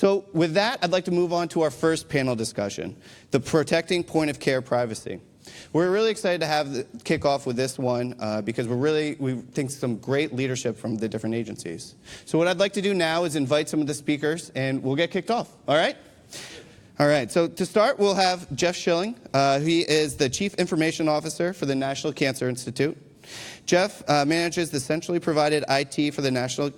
So with that, I'd like to move on to our first panel discussion, the protecting point-of-care privacy. We're really excited to have kick off with this one because we think some great leadership from the different agencies. So what I'd like to do now is invite some of the speakers, and we'll get kicked off. All right? All right. So to start, we'll have Jeff Shilling. He is the Chief Information Officer for the National Cancer Institute. Jeff manages the centrally provided IT for the National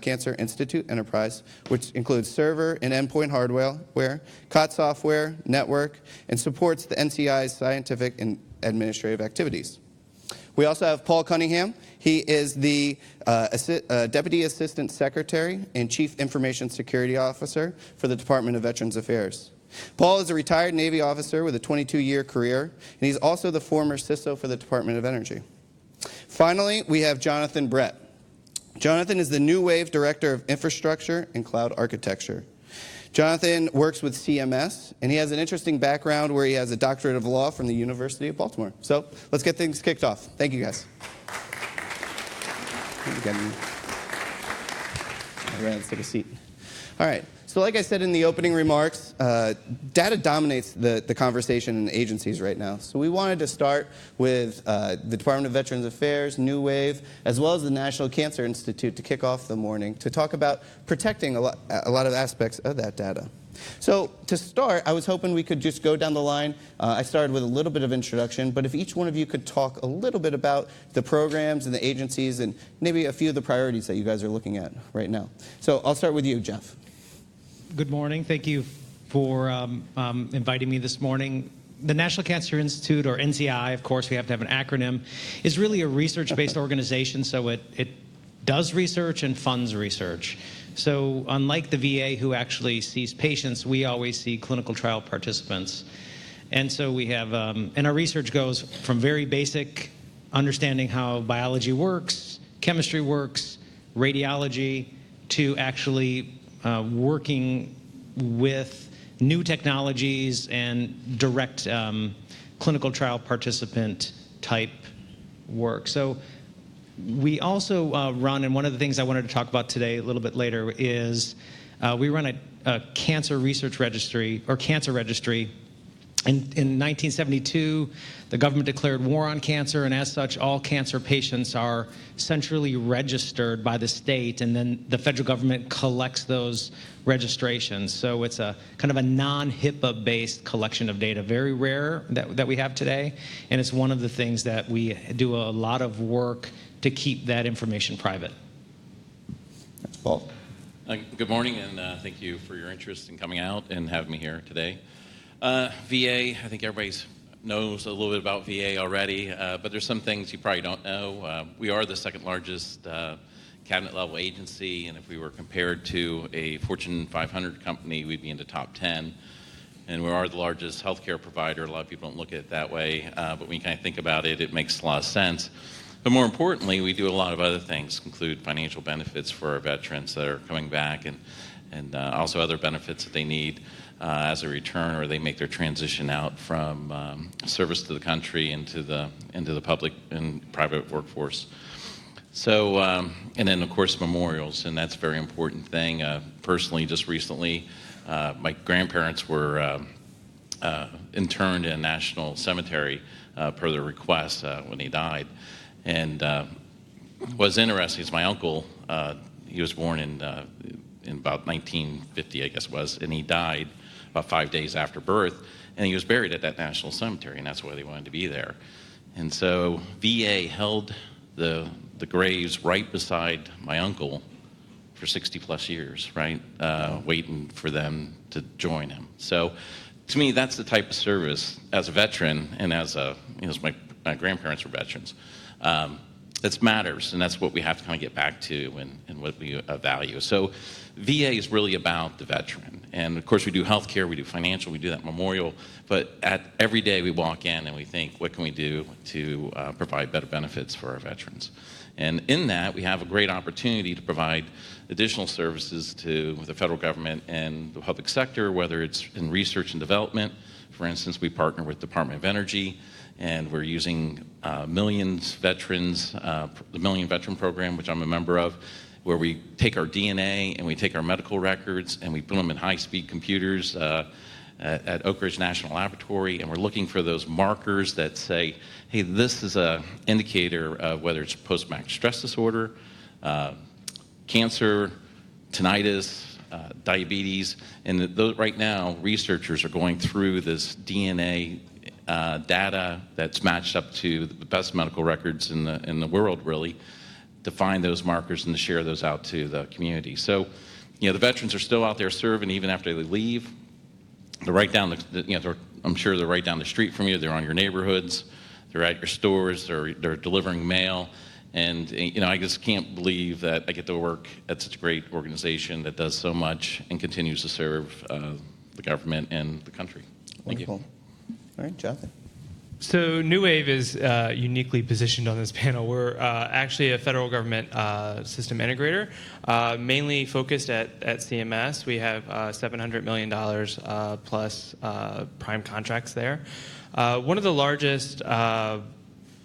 Cancer Institute enterprise, which includes server and endpoint hardware, COT software, network, and supports the NCI's scientific and administrative activities. We also have Paul Cunningham. He is the Deputy Assistant Secretary and Chief Information Security Officer for the Department of Veterans Affairs. Paul is a retired Navy officer with a 22-year career, and he's also the former CISO for the Department of Energy. Finally, we have Johnathon Brett. Johnathon is the NewWave Director of Infrastructure and Cloud Architecture. Johnathon works with CMS, and he has an interesting background where he has a doctorate of law from the University of Baltimore. So let's get things kicked off. Thank you, guys. All right, let's take a seat. All right. So like I said in the opening remarks, data dominates the conversation in agencies right now. So we wanted to start with the Department of Veterans Affairs, NewWave, as well as the National Cancer Institute to kick off the morning to talk about protecting a lot of aspects of that data. So to start, I was hoping we could just go down the line. I started with a little bit of introduction, but if each one of you could talk a little bit about the programs and the agencies and maybe a few of the priorities that you guys are looking at right now. So I'll start with you, Jeff. Good morning. Thank you for inviting me this morning. The National Cancer Institute, or NCI, of course, we have to have an acronym, is really a research-based organization, so it does research and funds research. So unlike the VA, who actually sees patients, we always see clinical trial participants. And so we have, and our research goes from very basic understanding how biology works, chemistry works, radiology, to actually working with new technologies and direct clinical trial participant type work. So we also run, and one of the things I wanted to talk about today a little bit later is we run a cancer research registry, or cancer registry. In 1972, the government declared war on cancer, and as such, all cancer patients are centrally registered by the state, and then the federal government collects those registrations. So it's a kind of a non-HIPAA-based collection of data, very rare that we have today, and it's one of the things that we do a lot of work to keep that information private. Paul. Good morning, and thank you for your interest in coming out and having me here today. VA, I think everybody knows a little bit about VA already, but there's some things you probably don't know. We are the second largest cabinet-level agency, and if we were compared to a Fortune 500 company, we'd be in the top 10. And we are the largest healthcare provider. A lot of people don't look at it that way, but when you kind of think about it, it makes a lot of sense. But more importantly, we do a lot of other things, include financial benefits for our veterans that are coming back, and also other benefits that they need as a return, or they make their transition out from service to the country into the public and private workforce. So, and then of course memorials, and that's a very important thing. Personally, just recently, my grandparents were interned in a national cemetery per their request when they died. And what's interesting is my uncle, he was born in about 1950, I guess it was, and he died about 5 days after birth, and he was buried at that national cemetery, and that's why they wanted to be there. And so VA held the graves right beside my uncle for 60 plus years, right, waiting for them to join him. So to me, that's the type of service as a veteran, and as my grandparents were veterans, that matters, and that's what we have to kind of get back to and what we value. So VA is really about the veteran. And of course we do healthcare, we do financial, we do that memorial, but every day we walk in and we think, what can we do to provide better benefits for our veterans? And in that, we have a great opportunity to provide additional services to the federal government and the public sector, whether it's in research and development. For instance, we partner with the Department of Energy, and we're using Millions Veterans, the Million Veteran Program, which I'm a member of, where we take our DNA and we take our medical records and we put them in high-speed computers at Oak Ridge National Laboratory, and we're looking for those markers that say, hey, this is an indicator of whether it's post-traumatic stress disorder, cancer, tinnitus, diabetes. And right now, researchers are going through this DNA data that's matched up to the best medical records in the world, really, to find those markers and to share those out to the community. So, the veterans are still out there serving even after they leave. They're right down I'm sure they're right down the street from you. They're on your neighborhoods. They're at your stores. They're delivering mail. And, I just can't believe that I get to work at such a great organization that does so much and continues to serve the government and the country. Thank you. All right, Jonathan. So NewWave is uniquely positioned on this panel. We're actually a federal government system integrator, mainly focused at CMS. We have $700 million plus prime contracts there. One of the largest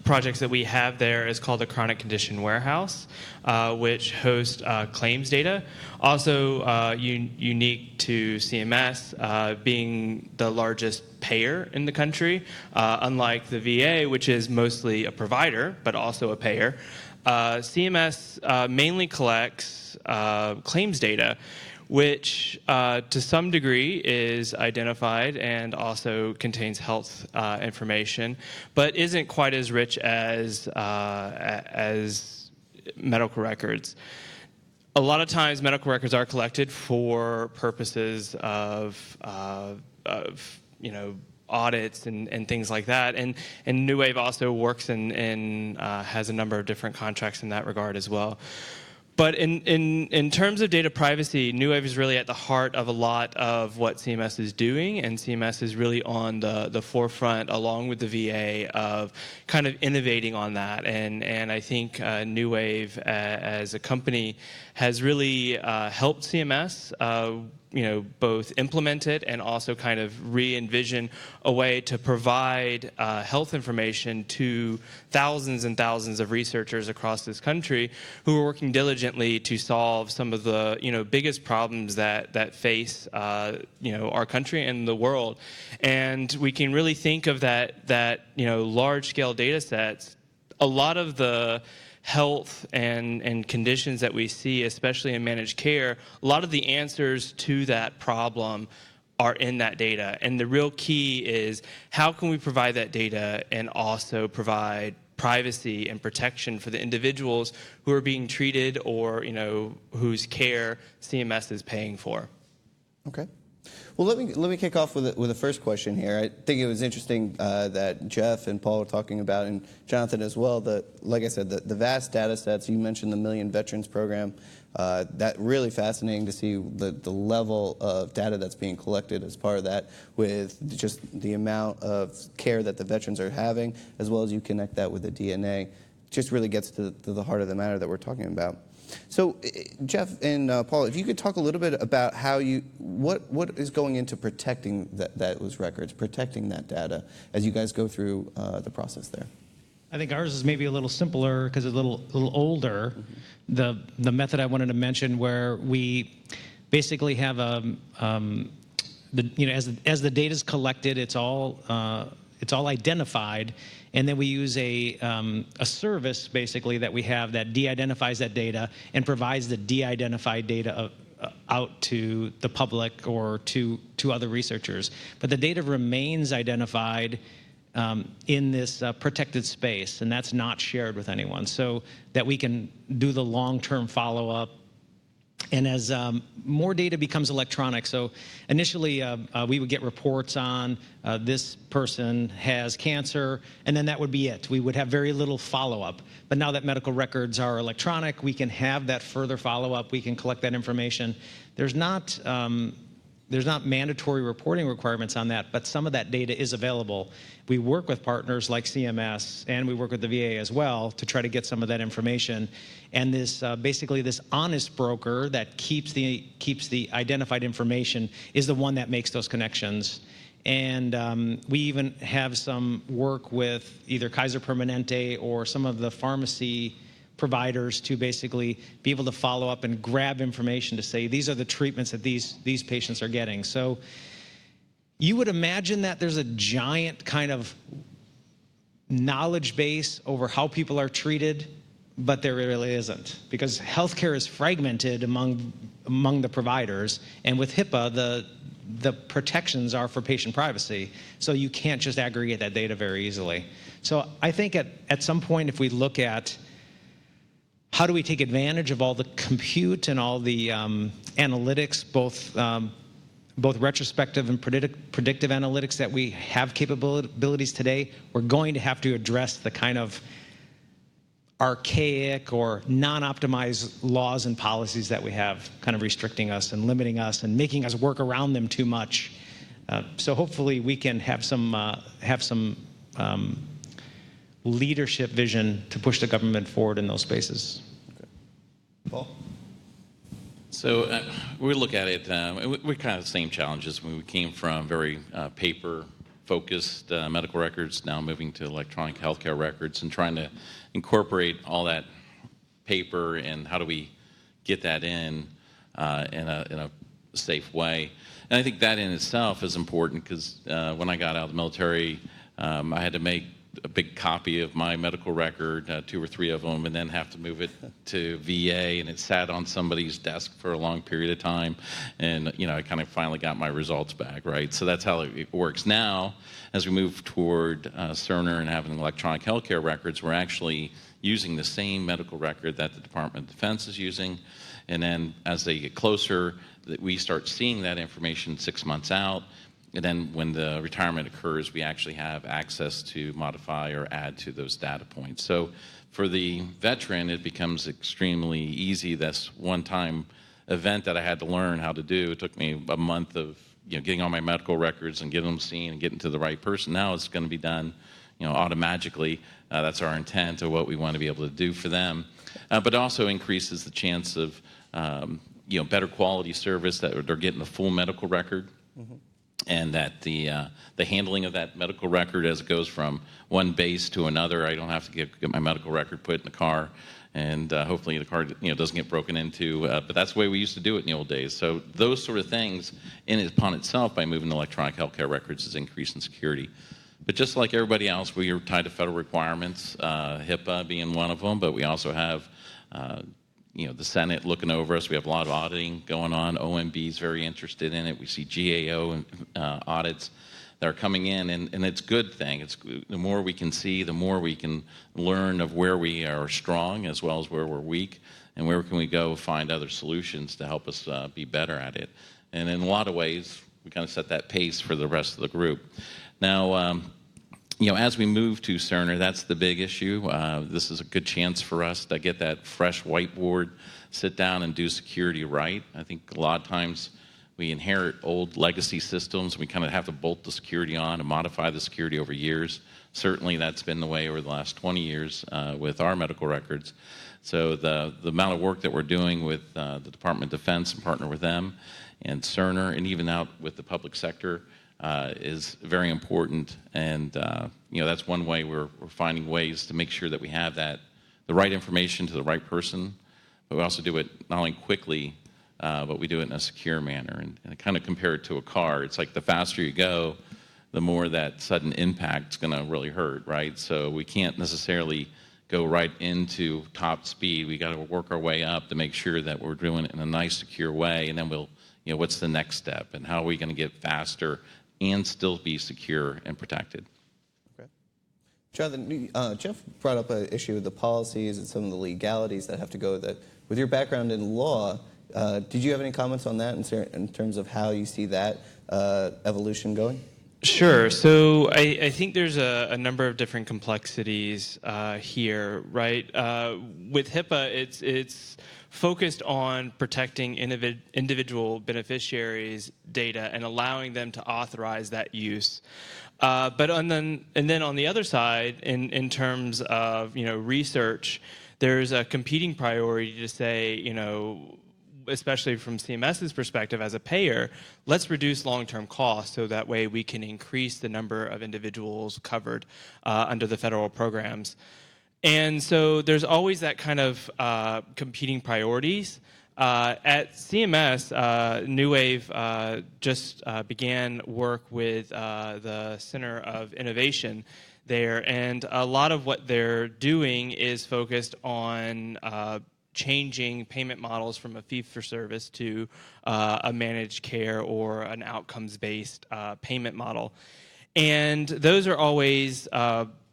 projects that we have there is called the Chronic Condition Warehouse, which hosts claims data. Also unique to CMS, being the largest payer in the country, unlike the VA, which is mostly a provider, but also a payer. CMS mainly collects claims data, which to some degree is identified and also contains health information, but isn't quite as rich as medical records. A lot of times medical records are collected for purposes of audits and things like that, and NewWave also works and has a number of different contracts in that regard as well. But in terms of data privacy, NewWave is really at the heart of a lot of what CMS is doing, and CMS is really on the forefront, along with the VA, of kind of innovating on that. And I think NewWave as a company has really helped CMS both implement it and also kind of re-envision a way to provide health information to thousands and thousands of researchers across this country who are working diligently to solve some of the biggest problems that face our country and the world. And we can really think of that large-scale data sets. A lot of the health and conditions that we see, especially in managed care, a lot of the answers to that problem are in that data. And the real key is, how can we provide that data and also provide privacy and protection for the individuals who are being treated or whose care CMS is paying for? Okay. Well, let me kick off with the first question here. I think it was interesting that Jeff and Paul were talking about, and Jonathan as well, like I said, the vast data sets. You mentioned the Million Veterans Program. That really fascinating to see the level of data that's being collected as part of that, with just the amount of care that the veterans are having, as well as you connect that with the DNA. Just really gets to the heart of the matter that we're talking about. So, Jeff and Paul, if you could talk a little bit about what is going into protecting those records, protecting that data, as you guys go through the process there. I think ours is maybe a little simpler because it's a little older. Mm-hmm. The method I wanted to mention, where we basically have as the data is collected, it's all identified, and then we use a service basically that we have that de-identifies that data and provides the de-identified data out to the public or to other researchers. But the data remains identified in this protected space, and that's not shared with anyone, so that we can do the long-term follow-up. And as more data becomes electronic, so initially we would get reports on this person has cancer, and then that would be it. We would have very little follow-up. But now that medical records are electronic, we can have that further follow-up. We can collect that information. There's not mandatory reporting requirements on that, but some of that data is available. We work with partners like CMS, and we work with the VA as well to try to get some of that information. And this basically this honest broker that keeps the identified information is the one that makes those connections. And we even have some work with either Kaiser Permanente or some of the pharmacy providers to basically be able to follow up and grab information to say, these are the treatments that these patients are getting. So you would imagine that there's a giant kind of knowledge base over how people are treated, but there really isn't, because healthcare is fragmented among the providers, and with HIPAA, the protections are for patient privacy, so you can't just aggregate that data very easily. So I think at some point, if we look at how do we take advantage of all the compute and all the analytics, both retrospective and predictive analytics that we have capabilities today, we're going to have to address the kind of archaic or non-optimized laws and policies that we have kind of restricting us and limiting us and making us work around them too much. So hopefully we can have some leadership vision to push the government forward in those spaces. Okay. Paul? So we look at it, we're kind of the same challenges. When we came from very paper-focused medical records, now moving to electronic healthcare records and trying to incorporate all that paper and how do we get that in a safe way. And I think that in itself is important because when I got out of the military, I had to make a big copy of my medical record, 2 or 3 of them, and then have to move it to VA, and it sat on somebody's desk for a long period of time. And I kind of finally got my results back, right? So that's how it works. Now, as we move toward Cerner and having electronic healthcare records, we're actually using the same medical record that the Department of Defense is using. And then as they get closer, we start seeing that information 6 months out. And then when the retirement occurs, we actually have access to modify or add to those data points. So for the veteran, it becomes extremely easy. That's one-time event that I had to learn how to do. It took me a month of getting all my medical records and getting them seen and getting to the right person. Now it's going to be done automatically. That's our intent of what we want to be able to do for them. But it also increases the chance of better quality service, that they're getting a full medical record. Mm-hmm. And that the handling of that medical record as it goes from one base to another, I don't have to get my medical record put in the car, and hopefully the car doesn't get broken into. But that's the way we used to do it in the old days. So those sort of things, upon itself, by moving to electronic healthcare records, is increasing security. But just like everybody else, we are tied to federal requirements, HIPAA being one of them. But we also have the Senate looking over us. We have a lot of auditing going on. OMB is very interested in it. We see GAO audits that are coming in, and it's a good thing. The more we can see, the more we can learn of where we are strong as well as where we're weak, and where can we go find other solutions to help us be better at it. And in a lot of ways, we kind of set that pace for the rest of the group. Now, as we move to Cerner, that's the big issue. This is a good chance for us to get that fresh whiteboard, sit down and do security right. I think a lot of times we inherit old legacy systems. We kind of have to bolt the security on and modify the security over years. Certainly that's been the way over the last 20 years with our medical records. So the amount of work that we're doing with the Department of Defense and partner with them and Cerner and even out with the public sector is very important, and that's one way we're finding ways to make sure that we have the right information to the right person, but we also do it not only quickly, but we do it in a secure manner. And kind of compare it to a car. It's like the faster you go, the more that sudden impact is going to really hurt, right? So we can't necessarily go right into top speed. We got to work our way up to make sure that we're doing it in a nice, secure way, and then we'll, what's the next step, and how are we going to get faster and still be secure and protected. Okay. Jonathan, Jeff brought up an issue with the policies and some of the legalities that have to go with it. With your background in law, did you have any comments on that in terms of how you see that evolution going? Sure. So I think there's a number of different complexities here, right? With HIPAA, it's focused on protecting individual beneficiaries' data and allowing them to authorize that use. But then on the other side, in terms of research, there's a competing priority to say, especially from CMS's perspective as a payer, let's reduce long-term costs so that way we can increase the number of individuals covered under the federal programs. And so there's always that kind of competing priorities. At CMS, NewWave just began work with the Center of Innovation there, and a lot of what they're doing is focused on changing payment models from a fee-for-service to a managed care or an outcomes-based payment model. And those are always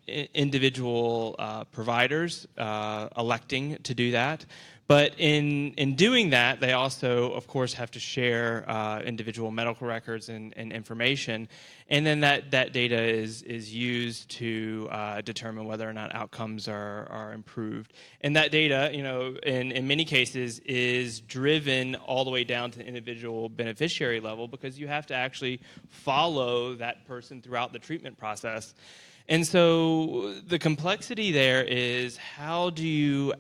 individual providers electing to do that. But in doing that, they also, of course, have to share individual medical records and information. And then that data is used to determine whether or not outcomes are improved. And that data, in many cases, is driven all the way down to the individual beneficiary level, because you have to actually follow that person throughout the treatment process. And so the complexity there is how do you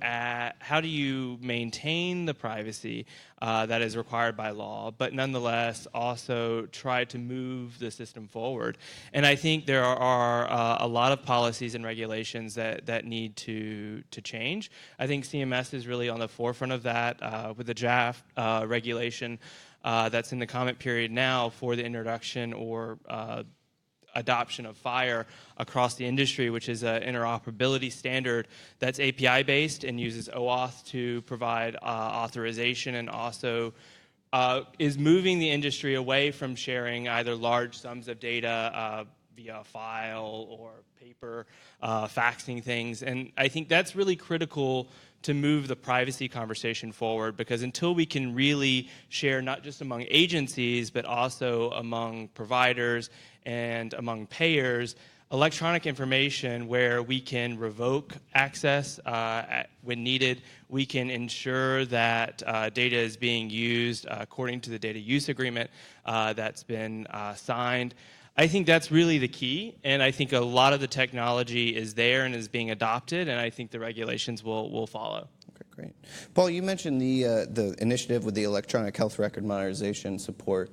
maintain the privacy that is required by law, but nonetheless also try to move the system forward. And I think there are a lot of policies and regulations that need to change. I think CMS is really on the forefront of that with the draft regulation that's in the comment period now for the introduction or adoption of FHIR across the industry, which is an interoperability standard that's API-based and uses OAuth to provide authorization, and also is moving the industry away from sharing either large sums of data via file or paper, faxing things. And I think that's really critical to move the privacy conversation forward, because until we can really share not just among agencies, but also among providers and among payers, electronic information where we can revoke access when needed, we can ensure that data is being used according to the data use agreement that's been signed. I think that's really the key, and I think a lot of the technology is there and is being adopted, and I think the regulations will follow. Okay, great. Paul, you mentioned the initiative with the electronic health record modernization support.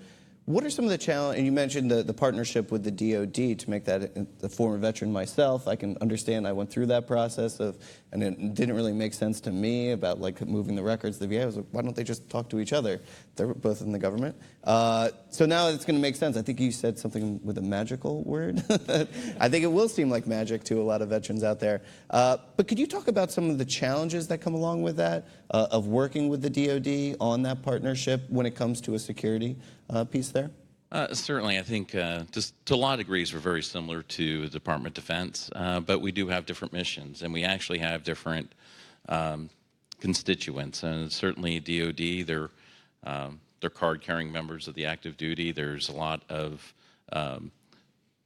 What are some of the challenges? And you mentioned the partnership with the DoD to make that. A former veteran myself, I can understand. I went through that process and it didn't really make sense to me about moving the records to the VA. I was like, why don't they just talk to each other? They're both in the government. So now it's going to make sense. I think you said something with a magical word. I think it will seem like magic to a lot of veterans out there. But could you talk about some of the challenges that come along with that, of working with the DoD on that partnership when it comes to a security piece there? Certainly, I think just to a lot of degrees we're very similar to the Department of Defense, but we do have different missions, and we actually have different constituents. And certainly DoD, they're card-carrying members of the active duty. There's a lot of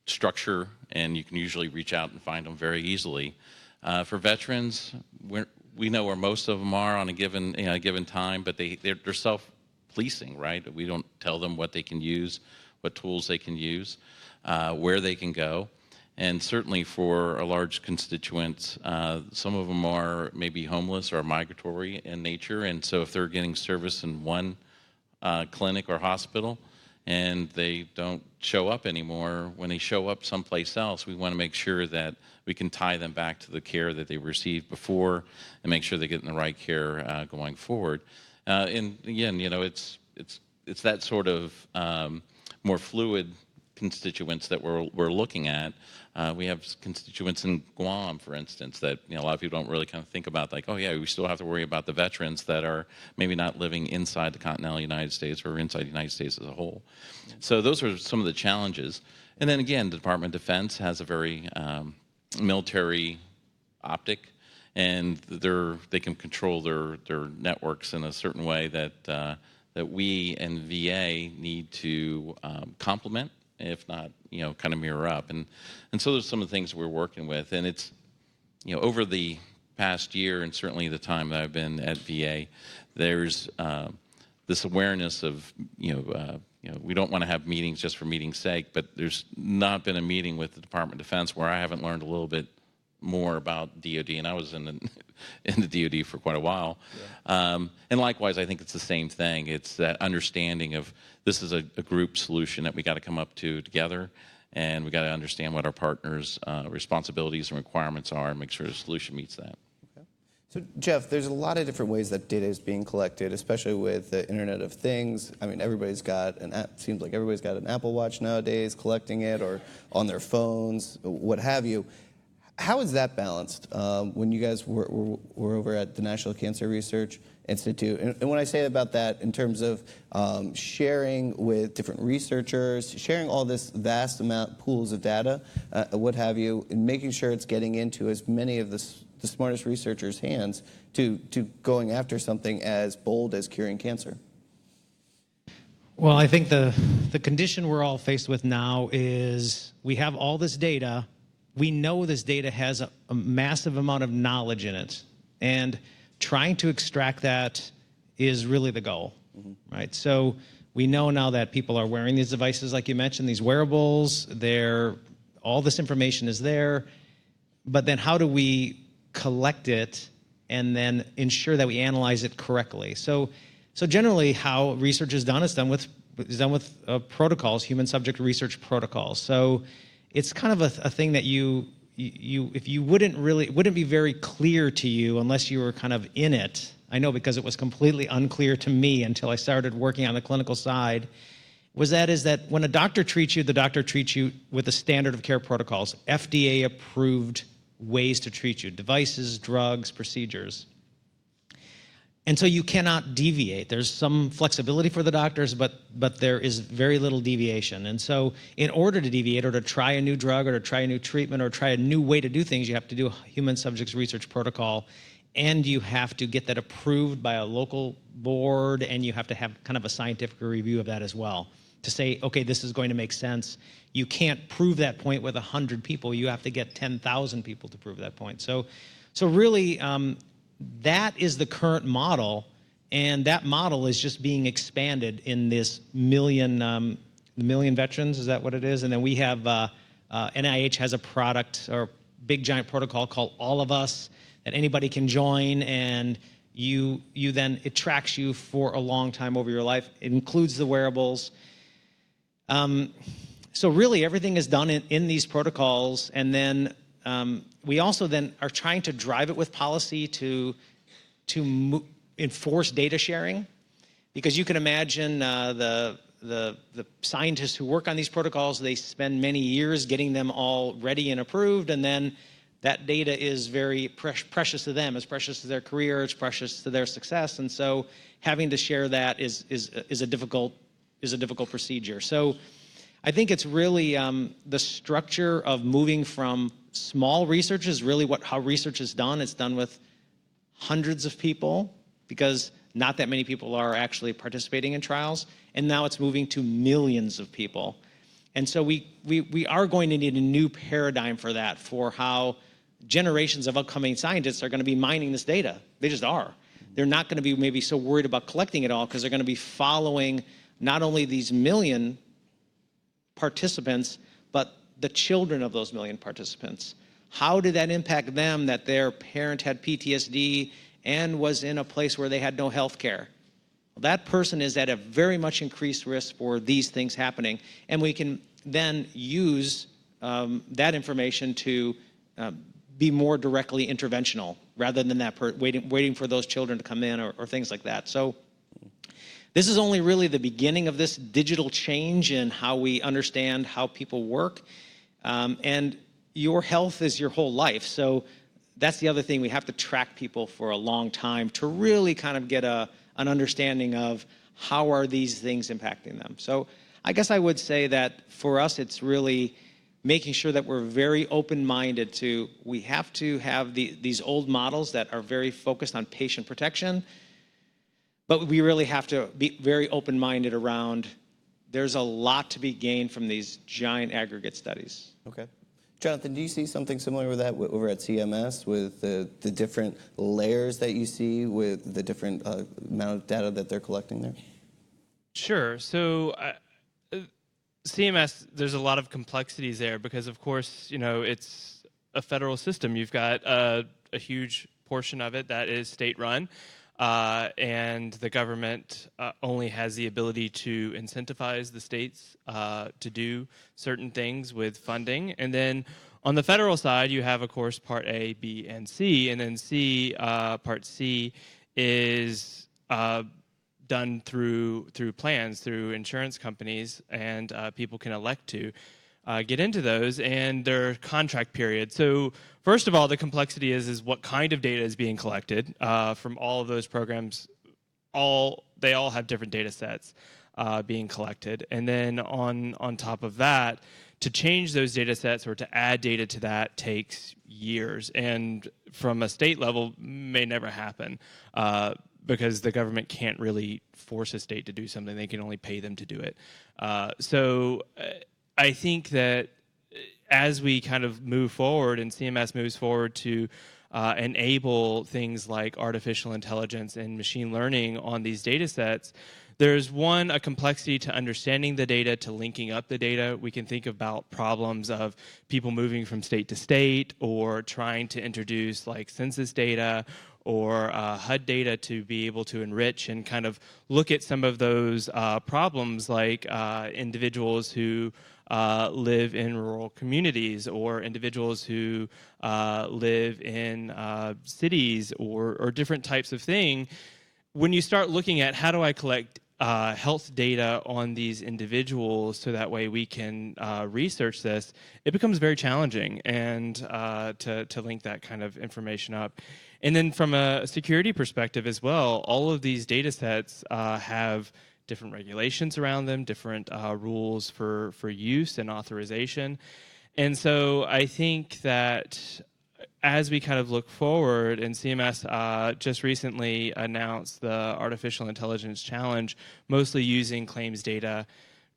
structure, and you can usually reach out and find them very easily. For veterans, we know where most of them are on a given time, but they're self-policing, right? We don't tell them what they can use, what tools they can use, where they can go. And certainly for a large constituents, some of them are maybe homeless or migratory in nature, and so if they're getting service in one clinic or hospital and they don't show up anymore, when they show up someplace else, we want to make sure that we can tie them back to the care that they received before and make sure they're getting the right care going forward. And again, it's that sort of more fluid constituents that we're looking at. We have constituents in Guam, for instance, that a lot of people don't really kind of think about, like, oh yeah, we still have to worry about the veterans that are maybe not living inside the continental United States or inside the United States as a whole. So those are some of the challenges. And then again, the Department of Defense has a very military optic, and they can control their networks in a certain way that we and VA need to complement, if not, kind of mirror up. And so there's some of the things we're working with. And it's, over the past year, and certainly the time that I've been at VA, there's this awareness of, we don't want to have meetings just for meeting's sake, but there's not been a meeting with the Department of Defense where I haven't learned a little bit more about DoD, and I was in the DoD for quite a while. Yeah. And likewise, I think it's the same thing. It's that understanding of this is a group solution that we got to come up to together, and we got to understand what our partners' responsibilities and requirements are and make sure the solution meets that. So, Jeff, there's a lot of different ways that data is being collected, especially with the Internet of Things. I mean, everybody's got an app. Seems like everybody's got an Apple Watch nowadays, collecting it, or on their phones, what have you. How is that balanced when you guys were over at the National Cancer Research Institute? And when I say about that, in terms of sharing with different researchers, sharing all this vast amount pools of data, what have you, and making sure it's getting into as many of the smartest researchers' hands to going after something as bold as curing cancer? Well, I think the condition we're all faced with now is we have all this data. We know this data has a massive amount of knowledge in it, and trying to extract that is really the goal, right? So we know now that people are wearing these devices, like you mentioned, these wearables. All this information is there, but then how do we collect it and then ensure that we analyze it correctly? So generally, how research is done with protocols, human subject research protocols. So it's kind of a thing that if you wouldn't be very clear to you unless you were kind of in it. I know, because it was completely unclear to me until I started working on the clinical side. Is that when a doctor treats you, the doctor treats you with the standard of care protocols, FDA approved ways to treat you, devices, drugs, procedures. And so you cannot deviate. There's some flexibility for the doctors, but there is very little deviation. And so in order to deviate or to try a new drug or to try a new treatment or try a new way to do things, you have to do a human subjects research protocol, and you have to get that approved by a local board, and you have to have kind of a scientific review of that as well to say, okay, this is going to make sense. You can't prove that point with 100 people. You have to get 10,000 people to prove that point. So really, that is the current model, and that model is just being expanded in this million veterans. Is that what it is? And then we have NIH has a product or big giant protocol called All of Us that anybody can join, and it tracks you for a long time over your life. It includes the wearables. So really, everything is done in these protocols, and then we also then are trying to drive it with policy to enforce data sharing, because you can imagine the scientists who work on these protocols, they spend many years getting them all ready and approved, and then that data is very precious to them. It's precious to their career. It's precious to their success, and so having to share that is a difficult procedure. So I think it's really the structure of moving from small research is really how research is done. It's done with hundreds of people because not that many people are actually participating in trials. And now it's moving to millions of people. And so we are going to need a new paradigm for that, for how generations of upcoming scientists are going to be mining this data. They just are. They're not going to be maybe so worried about collecting it all because they're going to be following not only these million participants, but the children of those million participants. How did that impact them that their parent had PTSD and was in a place where they had no health care? Well, that person is at a very much increased risk for these things happening. And we can then use that information to be more directly interventional rather than that waiting for those children to come in or things like that. So this is only really the beginning of this digital change in how we understand how people work. And your health is your whole life. So that's the other thing. We have to track people for a long time to really kind of get an understanding of how are these things impacting them. So I guess I would say that for us, it's really making sure that we're very open-minded to, we have to have these old models that are very focused on patient protection, but we really have to be very open-minded around there's a lot to be gained from these giant aggregate studies. Okay. Johnathon, do you see something similar with that over at CMS with the different layers that you see with the different amount of data that they're collecting there? Sure. So CMS, there's a lot of complexities there because, of course, it's a federal system. You've got a huge portion of it that is state-run. and the government only has the ability to incentivize the states to do certain things with funding. And then on the federal side, you have, of course, Part A, B, and C. And then Part C is done through plans, through insurance companies, and people can elect to get into those, and their contract period. So first of all, the complexity is what kind of data is being collected from all of those programs. They all have different data sets being collected. And then on top of that, to change those data sets or to add data to that takes years. And from a state level, may never happen because the government can't really force a state to do something. They can only pay them to do it. So I think that as we kind of move forward and CMS moves forward to enable things like artificial intelligence and machine learning on these data sets, there's a complexity to understanding the data, to linking up the data. We can think about problems of people moving from state to state or trying to introduce like census data or HUD data to be able to enrich and kind of look at some of those problems like individuals who live in rural communities or individuals who live in cities or different types of thing. When you start looking at how do I collect health data on these individuals so that way we can research this, it becomes very challenging and to link that kind of information up. And then from a security perspective as well, all of these data sets have different regulations around them, different rules for use and authorization. And so I think that as we kind of look forward, and CMS just recently announced the Artificial Intelligence Challenge, mostly using claims data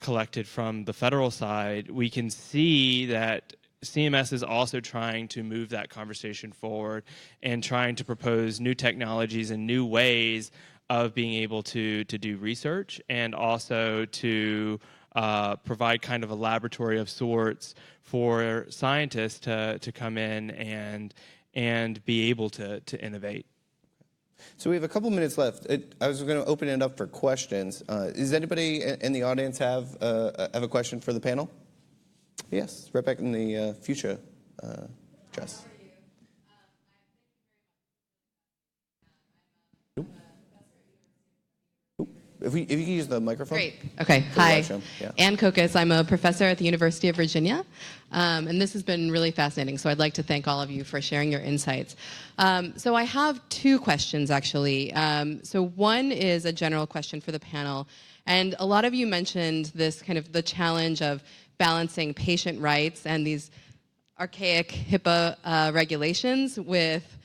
collected from the federal side, we can see that CMS is also trying to move that conversation forward and trying to propose new technologies and new ways of being able to do research and also to provide kind of a laboratory of sorts for scientists to come in and be able to innovate. So we have a couple minutes left. I was going to open it up for questions. Does anybody in the audience have a question for the panel? Yes, right back in the future address. If you can use the microphone. Great. Okay. Hi. Yeah. Ann Kokas. I'm a professor at the University of Virginia. And this has been really fascinating. So I'd like to thank all of you for sharing your insights. So I have two questions, actually. So one is a general question for the panel. And a lot of you mentioned this kind of the challenge of balancing patient rights and these archaic HIPAA regulations with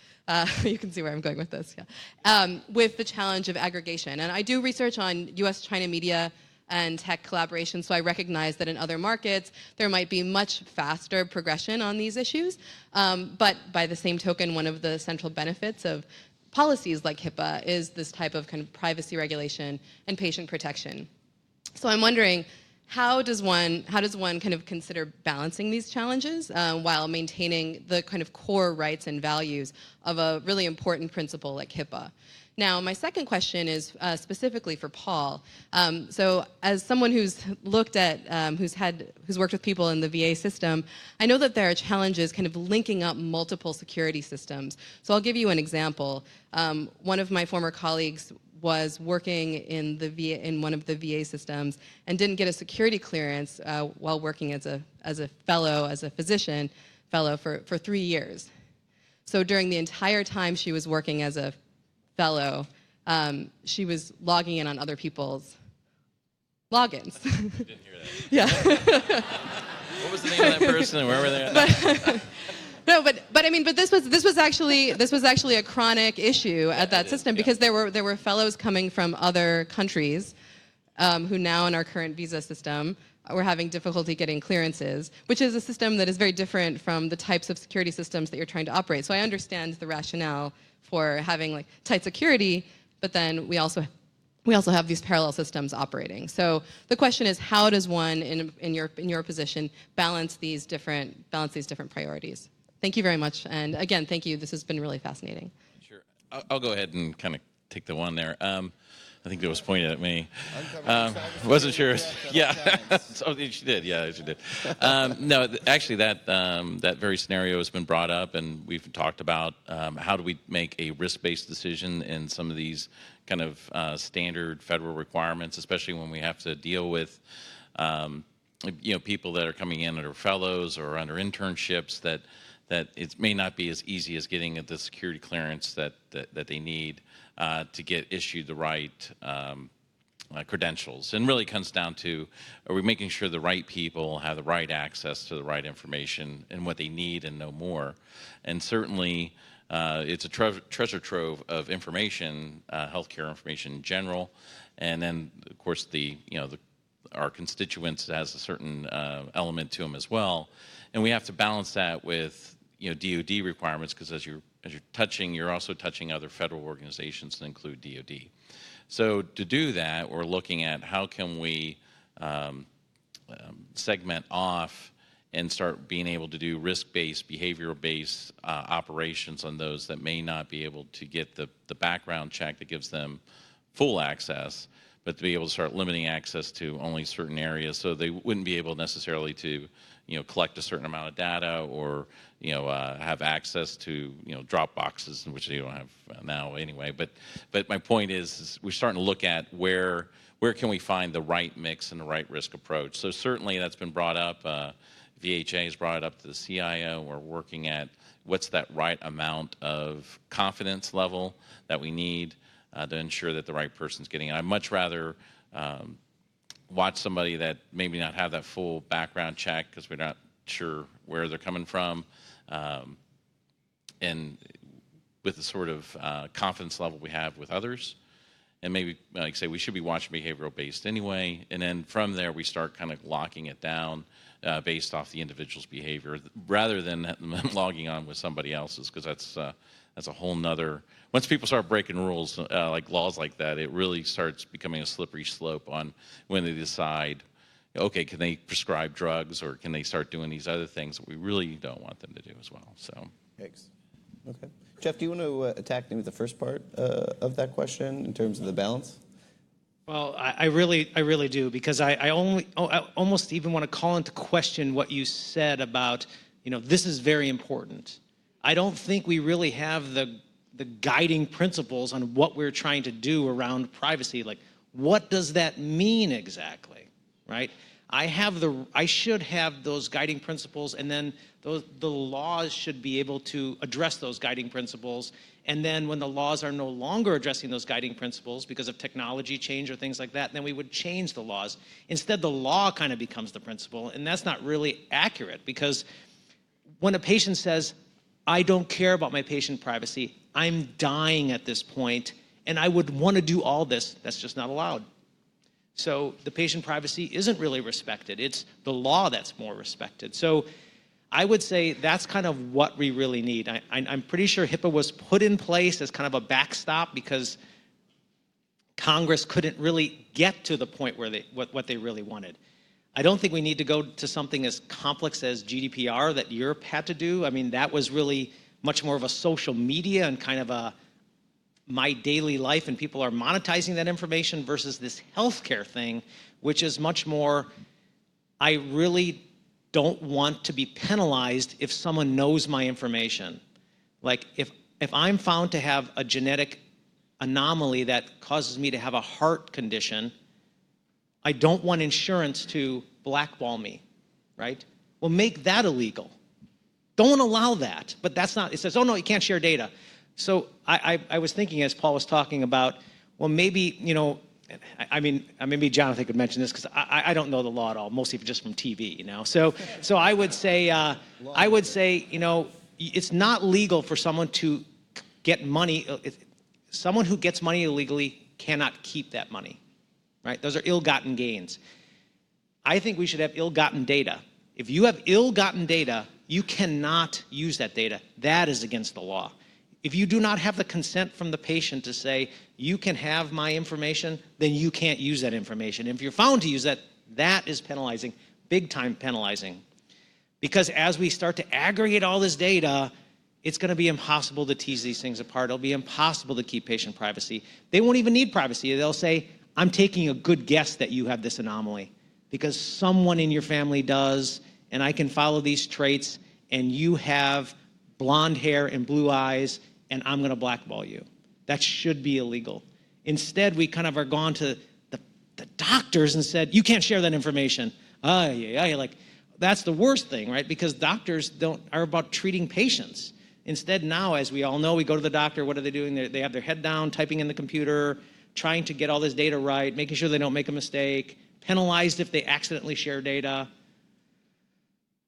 you can see where I'm going with this, yeah. With the challenge of aggregation. And I do research on US-China media and tech collaboration, so I recognize that in other markets, there might be much faster progression on these issues. But by the same token, one of the central benefits of policies like HIPAA is this type of kind of privacy regulation and patient protection. So I'm wondering, how does one kind of consider balancing these challenges while maintaining the kind of core rights and values of a really important principle like HIPAA? Now, my second question is specifically for Paul. So, as someone who's looked at, who's worked with people in the VA system, I know that there are challenges kind of linking up multiple security systems. So, I'll give you an example. One of my former colleagues was working in one of the VA systems and didn't get a security clearance while working as a physician fellow for 3 years. So during the entire time she was working as a fellow, she was logging in on other people's logins. I didn't hear that. Yeah. What was the name of that person and where were they at? No, but this was actually a chronic issue at that system because there were fellows coming from other countries who now in our current visa system were having difficulty getting clearances, which is a system that is very different from the types of security systems that you're trying to operate. So I understand the rationale for having like tight security, but then we also have these parallel systems operating. So the question is, how does one in your position balance these different priorities? Thank you very much. And again, thank you. This has been really fascinating. Sure. I'll go ahead and kind of take the one there. I think it was pointed at me. Wasn't sure. Yeah. Oh, she did. Yeah, she did. No, actually, that very scenario has been brought up, and we've talked about how do we make a risk-based decision in some of these kind of standard federal requirements, especially when we have to deal with people that are coming in under fellows or under internships that it may not be as easy as getting the security clearance that they need to get issued the right credentials. And really comes down to, are we making sure the right people have the right access to the right information and what they need and no more? And certainly, it's a treasure trove of information, healthcare information in general, and then of course our constituents has a certain element to them as well, and we have to balance that with DoD requirements, because as you're touching, you're also touching other federal organizations that include DoD. So to do that, we're looking at how can we segment off and start being able to do risk-based, behavioral-based operations on those that may not be able to get the background check that gives them full access, but to be able to start limiting access to only certain areas, so they wouldn't be able necessarily to collect a certain amount of data or have access to drop boxes, which they don't have now anyway. But my point is we're starting to look at where can we find the right mix and the right risk approach. So certainly that's been brought up. VHA has brought it up to the CIO. We're working at what's that right amount of confidence level that we need to ensure that the right person's getting it. I'd much rather watch somebody that maybe not have that full background check because we're not sure where they're coming from, and with the sort of confidence level we have with others. And maybe, like I say, we should be watching behavioral based anyway, and then from there we start kind of locking it down based off the individual's behavior, rather than logging on with somebody else's, because that's a whole nother. Once people start breaking rules, like laws like that, it really starts becoming a slippery slope on when they decide, okay, can they prescribe drugs or can they start doing these other things that we really don't want them to do as well. So, thanks. Okay, Jeff, do you want to attack maybe the first part of that question in terms of the balance? Well, I really do, because I almost even want to call into question what you said about, this is very important. I don't think we really have the guiding principles on what we're trying to do around privacy. Like, what does that mean exactly, right? I should have those guiding principles, and then the laws should be able to address those guiding principles. And then when the laws are no longer addressing those guiding principles because of technology change or things like that, then we would change the laws. Instead, the law kind of becomes the principle, and that's not really accurate, because when a patient says, I don't care about my patient privacy, I'm dying at this point, and I would want to do all this, that's just not allowed. So the patient privacy isn't really respected. It's the law that's more respected. So I would say that's kind of what we really need. I'm pretty sure HIPAA was put in place as kind of a backstop because Congress couldn't really get to the point where what they really wanted. I don't think we need to go to something as complex as GDPR that Europe had to do. I mean, that was really much more of a social media and kind of a my daily life, and people are monetizing that information, versus this healthcare thing, which is much more, I really don't want to be penalized if someone knows my information. Like if I'm found to have a genetic anomaly that causes me to have a heart condition, I don't want insurance to blackball me, right? Well, make that illegal. Don't allow that, but that's not, it says, oh no, you can't share data. So I was thinking as Paul was talking about, well, maybe, I mean, maybe Jonathan could mention this because I don't know the law at all, mostly just from TV, So I would say, it's not legal for someone to get money. Someone who gets money illegally cannot keep that money, right? Those are ill-gotten gains. I think we should have ill-gotten data. If you have ill-gotten data, you cannot use that data. That is against the law. If you do not have the consent from the patient to say, you can have my information, then you can't use that information. If you're found to use that, that is penalizing, big time penalizing. Because as we start to aggregate all this data, it's going to be impossible to tease these things apart. It'll be impossible to keep patient privacy. They won't even need privacy. They'll say, I'm taking a good guess that you have this anomaly because someone in your family does, and I can follow these traits, and you have blonde hair and blue eyes, and I'm going to blackball you. That should be illegal. Instead, we kind of are gone to the doctors and said, you can't share that information. Like, that's the worst thing, right? Because doctors are about treating patients. Instead, now, as we all know, we go to the doctor, what are they doing? They have their head down, typing in the computer, trying to get all this data right, making sure they don't make a mistake, penalized if they accidentally share data.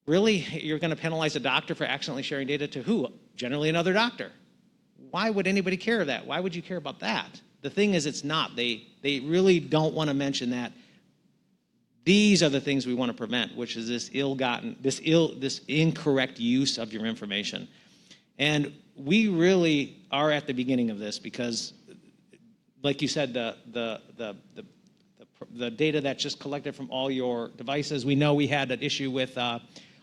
Really? You're going to penalize a doctor for accidentally sharing data to who? Generally another doctor. Why would anybody care that? Why would you care about that? The thing is, it's not. They really don't want to mention that. These are the things we want to prevent, which is this incorrect use of your information. And we really are at the beginning of this because, like you said, the data that's just collected from all your devices. We know we had an issue with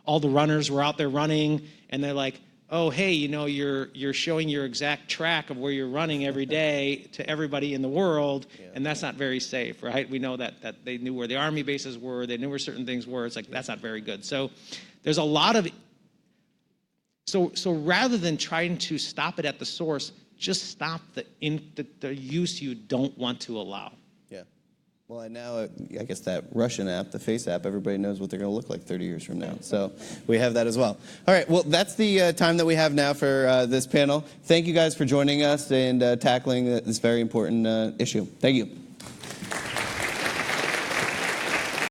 all the runners were out there running, and they're like, oh, hey, you know, you're showing your exact track of where you're running every day to everybody in the world, and that's not very safe, right? We know that they knew where the Army bases were, they knew where certain things were. It's like, that's not very good. So there's a lot of, so rather than trying to stop it at the source, just stop the use you don't want to allow. Yeah. Well, and now, I guess that Russian app, the Face app, everybody knows what they're going to look like 30 years from now. So we have that as well. All right, well, that's the time that we have now for this panel. Thank you guys for joining us and tackling this very important issue. Thank you.